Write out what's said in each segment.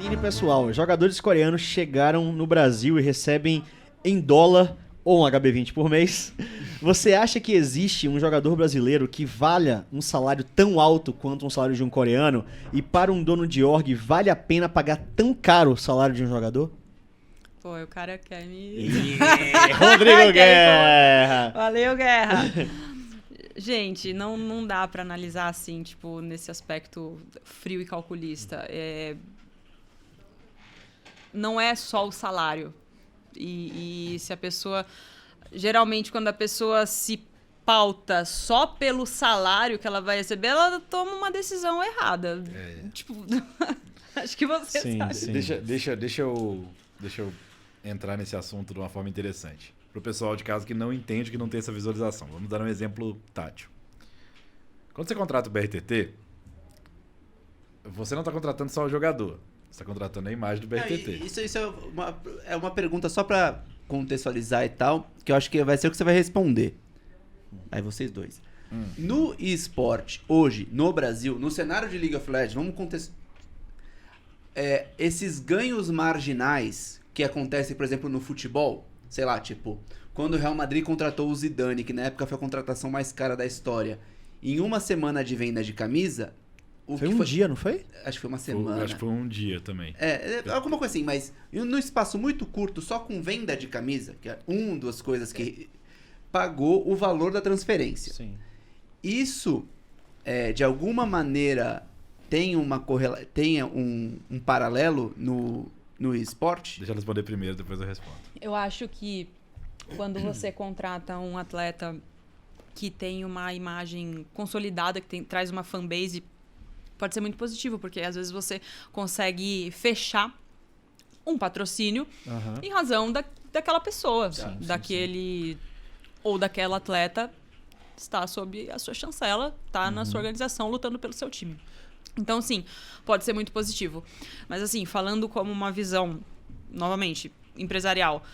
Seguinte, pessoal, jogadores coreanos chegaram no Brasil e recebem em dólar ou um HB20 por mês. Você acha que existe um jogador brasileiro que valha um salário tão alto quanto um salário de um coreano? E para um dono de org, vale a pena pagar tão caro o salário de um jogador? Pô, o cara quer me... Rodrigo Guerra! Valeu, Guerra! Gente, não dá pra analisar assim, tipo, nesse aspecto frio e calculista. Não é só o salário. E se a pessoa... Geralmente, quando a pessoa se pauta só pelo salário que ela vai receber, ela toma uma decisão errada. Tipo, acho que você sabe. Sim. Deixa eu entrar nesse assunto de uma forma interessante. Pro pessoal de casa que não entende, que não tem essa visualização. Vamos dar um exemplo tátil. Quando você contrata o BRTT, você não está contratando só o jogador. Você está contratando a imagem do BRTT. Isso é uma pergunta só para contextualizar e tal, que eu acho que vai ser o que você vai responder. Aí vocês dois. No eSport, hoje, no Brasil, no cenário de League of Legends, vamos contextualizar. Esses ganhos marginais que acontecem, por exemplo, no futebol, sei lá, tipo, quando o Real Madrid contratou o Zidane, que na época foi a contratação mais cara da história, em uma semana de venda de camisa... Foi um dia, não foi? Acho que foi uma semana. Acho que foi um dia também. Alguma coisa assim, mas num espaço muito curto, só com venda de camisa, que é uma das coisas que pagou o valor da transferência. Sim. Isso, de alguma maneira, tem um paralelo no esporte? Deixa eu responder primeiro, depois eu respondo. Eu acho que quando você contrata um atleta que tem uma imagem consolidada, que traz uma fanbase, pode ser muito positivo, porque às vezes você consegue fechar um patrocínio em razão daquela pessoa, daquele ou daquela atleta está sob a sua chancela, está na sua organização lutando pelo seu time. Então, sim, pode ser muito positivo. Mas, assim, falando como uma visão, novamente, empresarial,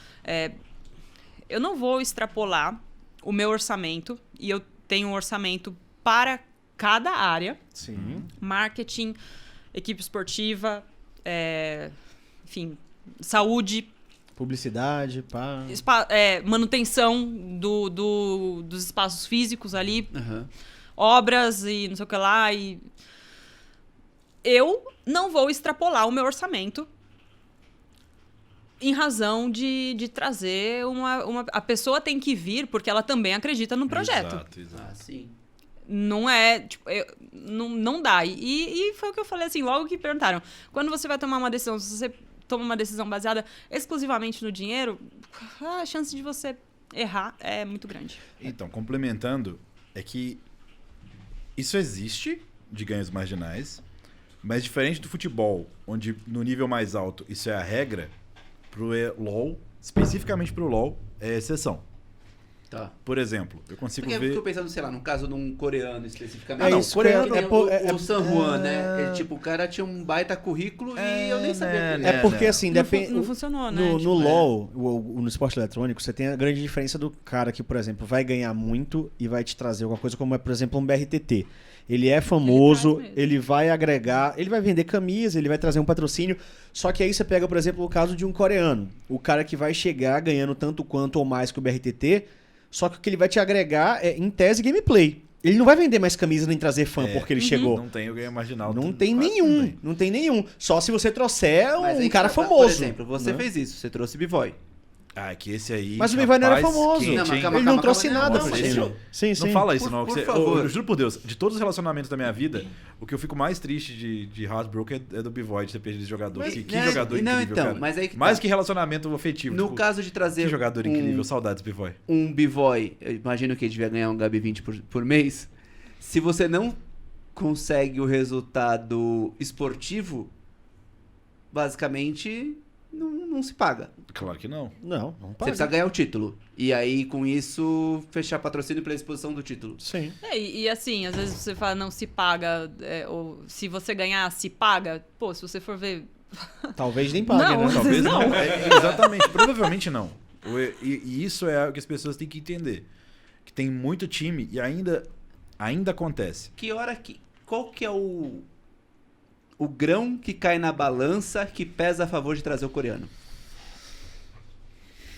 eu não vou extrapolar o meu orçamento, e eu tenho um orçamento para cada área. Sim. Marketing, equipe esportiva, enfim, saúde, Publicidade, pá. manutenção dos espaços físicos ali, obras e não sei o que lá. E eu não vou extrapolar o meu orçamento em razão de trazer a pessoa tem que vir porque ela também acredita no projeto. Exato. Ah, sim. Não é, tipo, não dá. E foi o que eu falei assim, logo que perguntaram. Quando você vai tomar uma decisão, se você toma uma decisão baseada exclusivamente no dinheiro, a chance de você errar é muito grande. Então, complementando, é que isso existe de ganhos marginais, mas diferente do futebol, onde no nível mais alto isso é a regra, pro LoL, especificamente pro LoL, é exceção. Tá. Por exemplo, eu consigo Porque ver... eu fico pensando, sei lá, no caso de um coreano especificamente. Isso, coreano é tem por- o San Juan, né? Ele, tipo, o cara tinha um baita currículo e eu nem sabia. né, É porque, assim, depende... Não funcionou, né? No Tipo, LoL, no esporte eletrônico, você tem a grande diferença do cara que, por exemplo, vai ganhar muito e vai te trazer alguma coisa como, por exemplo, um BRTT. Ele é famoso, Ele traz mesmo. ele vai agregar, ele vai vender camisa, ele vai trazer um patrocínio. Só que aí você pega, por exemplo, o caso de um coreano. O cara que vai chegar ganhando tanto quanto ou mais que o BRTT, só que o que ele vai te agregar é, em tese, gameplay. Ele não vai vender mais camisa nem trazer fã porque ele chegou. Não tem o ganho marginal. Não tem quase nenhum, não tem nenhum. Só se você trouxer Mas um aí, cara por famoso. exemplo, você né? fez isso, você trouxe B-Boy. Ah, que esse aí... Mas o Levi não era rapaz, famoso. quente, Não, mas hein? calma, Ele não calma, trouxe calma, nada não, pra mas ele. isso- Sim. Não fala isso, Por- não. por Eu favor. juro por Deus, de todos os relacionamentos da minha vida, o que eu fico mais triste de Heartbroken é do B-Void ter perdido esse jogador. Mas- que né? jogador Não, incrível, então, cara. mas aí que Mais tá. que relacionamento afetivo. No tipo, caso de trazer que jogador incrível. Saudades, B-Void. um B-Boy, eu imagino que ele devia ganhar um HB20 por mês. Se você não consegue o resultado esportivo, basicamente não se paga. Claro que não. Não Você paga. precisa ganhar o título. E aí, com isso, fechar patrocínio pela exposição do título. Sim. E assim, às vezes você fala, não se paga, ou se você ganhar, se paga. Pô, se você for ver... Talvez nem pague, Não. né? Talvez Não. não. Exatamente. Provavelmente não. E isso é o que as pessoas têm que entender. Que tem muito time e ainda acontece. Qual que é o o grão que cai na balança que pesa a favor de trazer o coreano?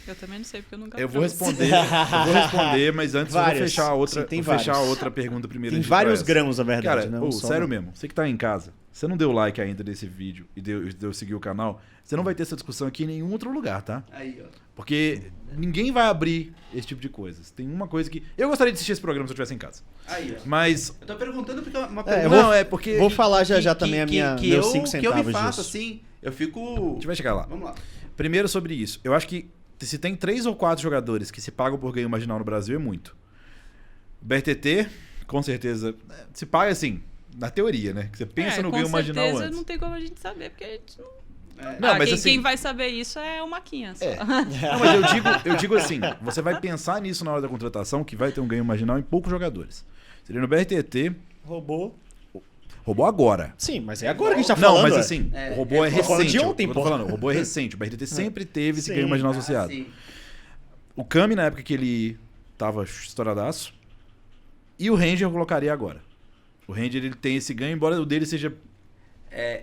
Eu também não sei, porque eu nunca Eu vou trouxe. responder, mas antes Várias. eu vou fechar a outra, Sim, tem vou fechar a vários. outra pergunta primeiro. Tem antes de ir pra vários essa. grãos, na verdade. Cara, né? ô, Só sério um. mesmo, você que tá em casa, você não deu like ainda nesse vídeo e deu seguir o canal, você não vai ter essa discussão aqui em nenhum outro lugar, tá? Aí, ó. Porque ninguém vai abrir esse tipo de coisas. Tem uma coisa que... Eu gostaria de assistir esse programa se eu estivesse em casa. Aí, ó. Mas... Eu tô perguntando porque é uma É, pergunta eu vou- Não, é porque... Vou falar já que- também a que- minha, que meus eu, 5 que eu centavos me faço disso. assim, eu fico... A gente vai chegar lá. Vamos lá. Primeiro sobre isso. Eu acho que se tem 3 ou 4 jogadores que se pagam por ganho marginal no Brasil, é muito. O BRTT, com certeza, se paga assim, na teoria, né? Que você pensa no ganho marginal Com certeza antes. não tem como a gente saber, porque a gente não... Não, mas quem, assim- quem vai saber isso é o Maquinha. Só. É. Não, mas eu digo assim, você vai pensar nisso na hora da contratação, que vai ter um ganho marginal em poucos jogadores. Seria no BRTT, Roubou. roubou agora. Sim, mas é agora que a gente tá falando. Não, mas ué. assim, É, o robô é tô falando recente. de ontem, eu tô pô. falando, o robô é recente. O BRTT sempre teve esse Sim. ganho marginal associado. Sim. O Kami, na época que ele tava estouradaço. E o Ranger eu colocaria agora. O Ranger ele tem esse ganho, embora o dele seja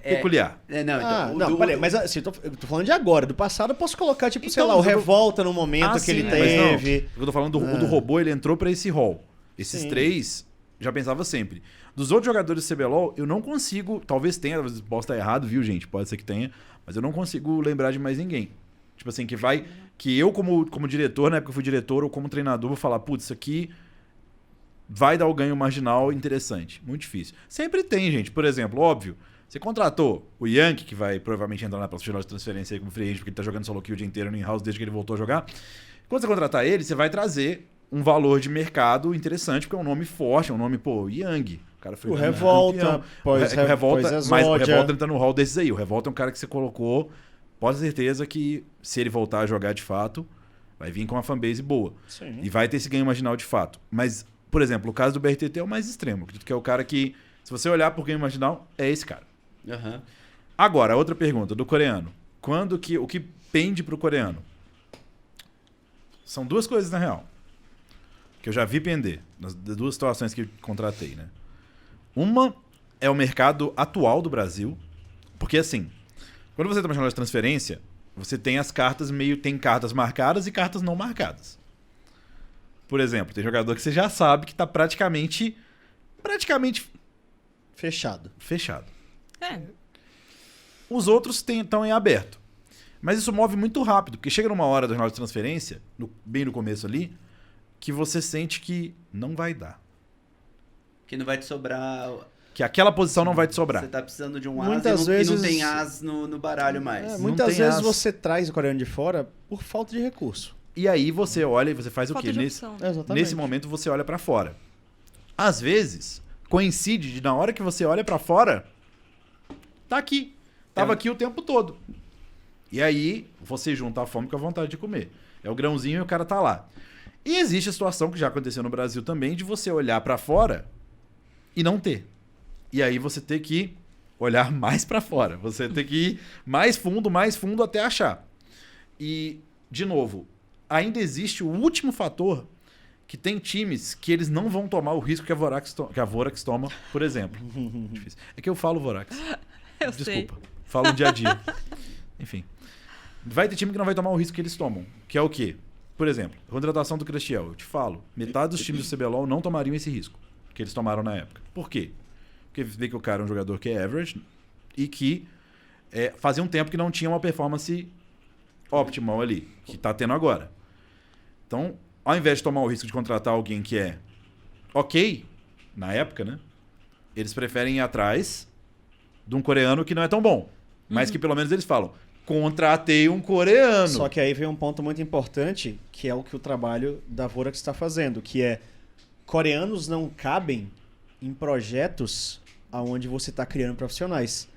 peculiar. Não, então, Não, peraí, mas assim, eu tô falando de agora. Do passado eu posso colocar, tipo, sei Então, lá, o mas eu- Revolta no momento que ele sim, mas não. teve. Eu tô falando o do robô, ele entrou pra esse rol. Esses Sim. 3, já pensava sempre. Dos outros jogadores do CBLOL, eu não consigo, talvez tenha, talvez possa estar errado, viu, gente? Pode ser que tenha, mas eu não consigo lembrar de mais ninguém. Tipo assim, que eu como diretor, na época que eu fui diretor, ou como treinador, vou falar, putz, isso aqui vai dar o ganho marginal interessante. Muito difícil. Sempre tem, gente. Por exemplo, óbvio, você contratou o Yankee, que vai provavelmente entrar na próxima de transferência aí como free agent, porque ele tá jogando solo queue o dia inteiro no in-house desde que ele voltou a jogar. Quando você contratar ele, você vai trazer um valor de mercado interessante, porque é um nome forte, é um nome, pô, Yang. O cara foi O Revolta, campeão. pois o Revolta, pois mas o Exódia. Revolta entra no hall desses aí. O Revolta é um cara que você colocou, pode ter certeza que se ele voltar a jogar de fato, vai vir com uma fanbase boa. Sim. E vai ter esse ganho marginal de fato. Mas, por exemplo, o caso do BRTT é o mais extremo. Acredito que é o cara que, se você olhar por ganho marginal, é esse cara. Aham. Agora, outra pergunta do coreano. O que pende pro coreano? São duas coisas, na real. Que eu já vi pender. Nas duas situações que eu contratei, né? Uma é o mercado atual do Brasil. Porque, assim, quando você tá na janela de transferência, você tem as cartas tem cartas marcadas e cartas não marcadas. Por exemplo, tem jogador que você já sabe que tá praticamente Fechado. fechado. É, Os outros estão em aberto. Mas isso move muito rápido, porque chega numa hora da janela de transferência, bem no começo ali, que você sente que não vai dar. Que não vai te sobrar... Que aquela posição não vai te sobrar. Você tá precisando de um Muitas as vezes- e não tem as no baralho mais. É, não muitas tem vezes as- você traz o coreano de fora por falta de recurso. E aí você olha e você faz o falta quê? de Nesse, opção. Exatamente. nesse momento você olha pra fora. Às vezes, coincide de na hora que você olha pra fora, tá aqui. Tava aqui o tempo todo. E aí, você junta a fome com a vontade de comer. É o grãozinho e o cara tá lá. E existe a situação que já aconteceu no Brasil também, de você olhar pra fora e não ter. E aí você ter que olhar mais pra fora. Você ter que ir mais fundo até achar. E, de novo, ainda existe o último fator que tem times que eles não vão tomar o risco que a Vorax toma, por exemplo. Difícil. É que eu falo Vorax. eu sei. Desculpa. Falo dia a dia. Enfim. Vai ter time que não vai tomar o risco que eles tomam. Que é o quê? Por exemplo, a contratação do Cristiel. Eu te falo, metade dos times do CBLOL não tomariam esse risco que eles tomaram na época. Por quê? Porque vê que o cara é um jogador que é average e que fazia um tempo que não tinha uma performance optimal ali, que tá tendo agora. Então, ao invés de tomar o risco de contratar alguém que é ok, na época, né? Eles preferem ir atrás de um coreano que não é tão bom. Mas que pelo menos eles falam, contratei um coreano. Só que aí vem um ponto muito importante, que é o que o trabalho da Vorax está fazendo, que é coreanos não cabem em projetos aonde você está criando profissionais.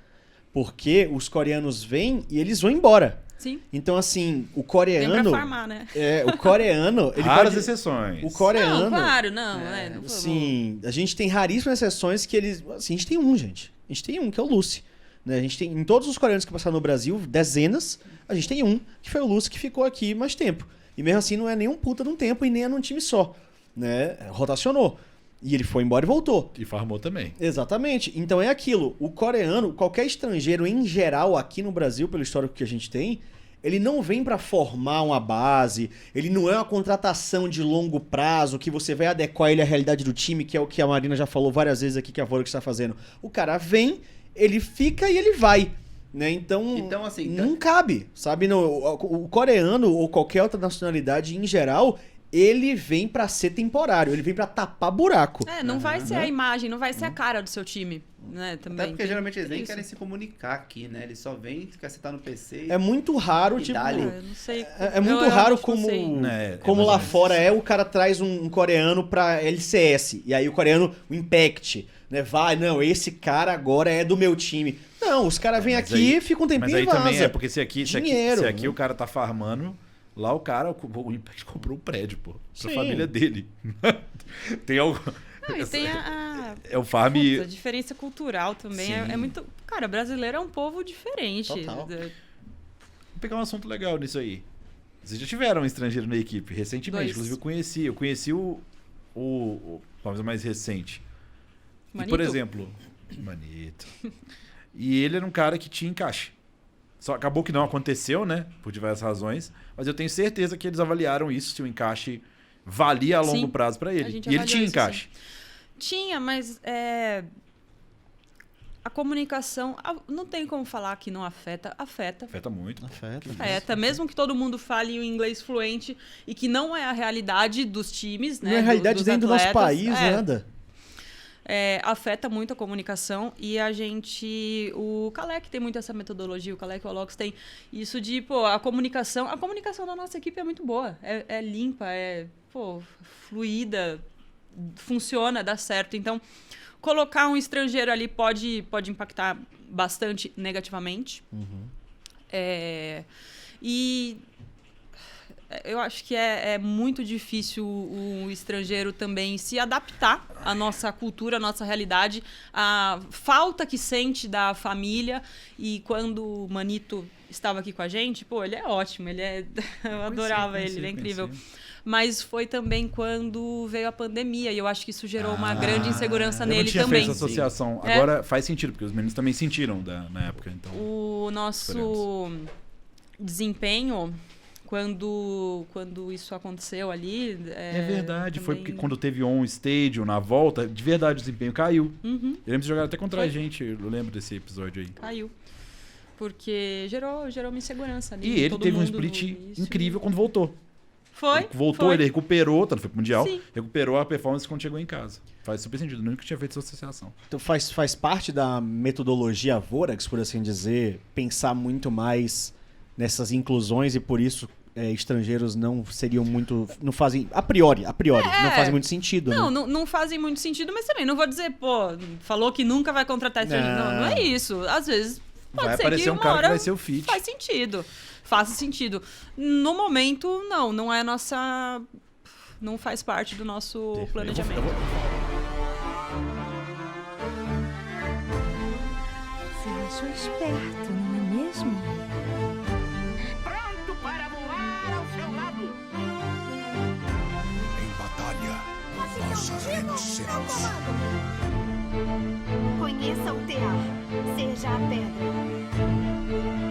Porque os coreanos vêm e eles vão embora. Sim. Então, assim, o Vem coreano... pra farmar, né? O coreano... Ele Raras pode, exceções. o coreano... Não, claro, não. Não, Sim, a gente tem raríssimas exceções que eles... Assim, a gente tem um, gente. A gente tem um, que é o Lucy. Né? A gente tem, em todos os coreanos que passaram no Brasil, dezenas, a gente tem um, que foi o Lucy, que ficou aqui mais tempo. E mesmo assim não é nem um puta de um tempo e nem é num time só. Né? Rotacionou. E ele foi embora e voltou. E farmou também. Exatamente. Então é aquilo. O coreano, qualquer estrangeiro em geral aqui no Brasil, pelo histórico que a gente tem, ele não vem pra formar uma base, ele não é uma contratação de longo prazo que você vai adequar ele à realidade do time, que é o que a Marina já falou várias vezes aqui que a Vorax está fazendo. O cara vem, ele fica e ele vai. Né? Então assim, não cabe, sabe? Não, o coreano ou qualquer outra nacionalidade em geral, ele vem pra ser temporário, ele vem pra tapar buraco. Não vai ser a imagem, não vai ser a cara do seu time, né? Também. Até porque geralmente eles nem isso. querem se comunicar aqui, né? Eles só vêm, quer sentar no PC É muito raro, e tipo... dá-lhe. Eu não sei. É muito Eu raro realmente não como, sei. como mais lá ou menos fora o cara traz um coreano pra LCS, e aí o coreano, o Impact, né? Vai, não, esse cara agora é do meu time. Não, os caras vêm mas aqui, aí- ficam um tempinho Mas aí e vaza. também é, porque se aqui Dinheiro. o cara tá farmando, lá o Impact comprou um prédio, pô. Pra Sim. família dele. Tem algo... Não, e tem a É o farm... Puta, a diferença cultural também. É Sim. muito. Cara, brasileiro é um povo diferente. Total. Vou pegar um assunto legal nisso aí. Vocês já tiveram um estrangeiro na equipe recentemente. 2. Inclusive eu conheci o talvez o mais recente. E, Manito? por exemplo, Manito. E ele era um cara que tinha encaixe. Só acabou que não aconteceu, né? Por diversas razões. Mas eu tenho certeza que eles avaliaram isso, se o encaixe valia a longo Sim, prazo pra a ele. gente E ele avaliou tinha isso, encaixe. Tinha, mas a comunicação. Não tem como falar que não afeta. Afeta. Afeta muito. Afeta. Mesmo que todo mundo fale o inglês fluente e que não é a realidade dos times, né? Não é a realidade dos dentro do nosso atletas, país, nada. afeta muito a comunicação e a gente... O Kalec tem muito essa metodologia, o Kalec e o Alox tem isso de, a comunicação da nossa equipe é muito boa, é limpa, fluida, funciona, dá certo. Então, colocar um estrangeiro ali pode impactar bastante negativamente. E eu acho que é muito difícil o estrangeiro também se adaptar à nossa cultura, à nossa realidade, a falta que sente da família. E quando o Manito estava aqui com a gente, ele é ótimo, eu adorava ele é incrível. Mas foi também quando veio a pandemia e eu acho que isso gerou uma grande insegurança Eu nele não tinha também. feito essa associação. É. Agora faz sentido, porque os meninos também sentiram na época. Então, O nosso desempenho, quando isso aconteceu ali... é verdade, foi também- porque quando teve on-stage na volta, de verdade o desempenho caiu. Uhum, Eu lembro de jogar até contra Foi. a gente, eu lembro desse episódio aí. caiu. Porque gerou uma insegurança ali. E ele todo teve um mundo split no início. incrível quando voltou. Foi. Ele voltou, foi. ele recuperou, tanto foi pro Mundial, Sim. recuperou a performance quando chegou em casa. Faz super sentido, nunca tinha feito essa associação. Então faz parte da metodologia Vorax, por assim dizer, pensar muito mais nessas inclusões e por isso estrangeiros não seriam muito... Não fazem... A priori, não fazem muito sentido. Não, né? não fazem muito sentido, mas também não vou dizer, falou que nunca vai contratar estrangeiro. Não é isso. Às vezes pode Vai ser aparecer que um uma cara que hora vai ser o fit. faz sentido. Faça sentido. No momento, não é nossa... Não faz parte do nosso planejamento. Você achou esperto, não é mesmo? Pronto para voar ao seu lado. Em batalha, nós vencemos. Conheça o tear, seja a pedra.